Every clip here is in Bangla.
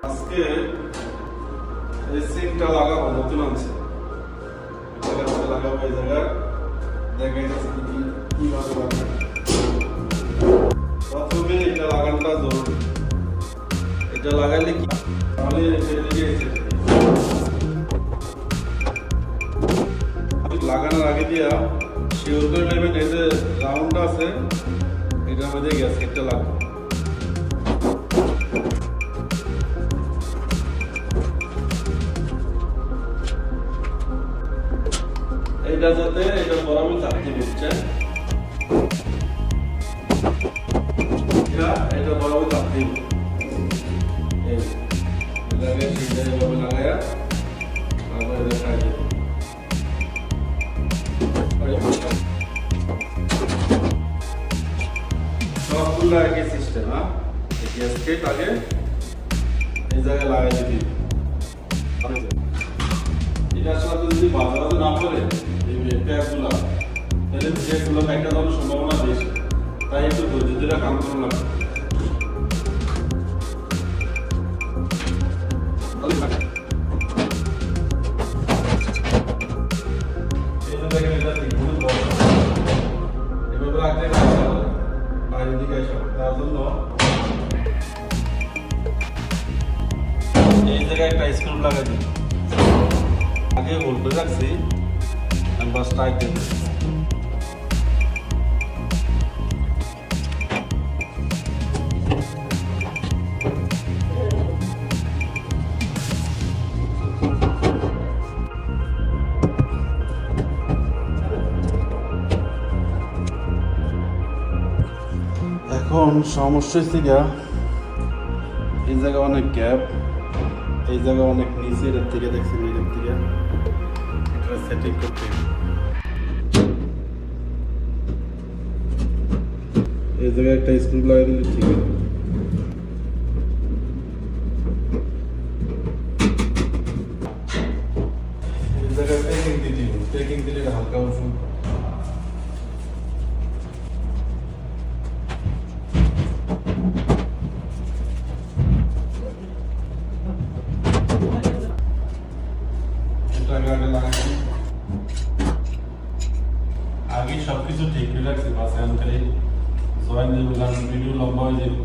আজকে এই সিটটা লাগাবো, নতুন আছে লাগাবো। এই জায়গায় দেখা যাচ্ছে কিভাবে লাগাবো। প্রথমে এটা লাগানোটা জরুরি। এটা লাগাইলে কি তাহলে লাগানোর আগে দিয়া শিওর করে নেবেন এই যে রাউন্ড আছে এটার মধ্যে গ্যাসকেটটা লাগবে। এটা যাতে এটা বরাবর চাপতে দিচ্ছে, এটা বরাবর চাপতে লাগায়া তারপরে দেখা যায় সবগুলো একই সিস্টেম। গ্যাসকেট আগে এই জায়গায় লাগাই দিবি। এটার সাথে যদি বাজারে না পড়ে এই প্যাকগুলো তাহলে যেগুলো একটা ধরনের সম্ভাবনা বেশি, তাই একটু ধৈর্য ধরে কাম করা লাগবে। এভাবে রাখলে বাইরের দিকে এসব তার জন্য এই জায়গায় একটা স্ক্রু লাগাই দিই। আগে হোল্ড করে রাখছি আমি বাস টাইট দিয়ে দিচ্ছি। এখন সমস্যা হচ্ছে গিয়া এই জায়গায় অনেক গ্যাপ, এই জায়গায় অনেক নিচে, এটার থেকে দেখছি এটার থেকে এটা সেটিং করতে এই জায়গায় একটা স্ক্রু লাগিয়ে দিলে ঠিক আছে। এই জায়গায় পেকিং দিলে হালকা ওষুধ আগে সবকিছু ঠিক করে রাখছি, বাস এখন খালি জয়েন দেবো, কারণ ভিডিও লম্বা হয়ে যাবে।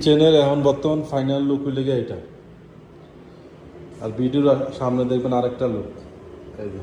চেনের এখন বর্তমান ফাইনাল লুক হইলে গিয়ে এটা, আর ভিডিওর সামনে দেখবেন আরেকটা লুক। এই যে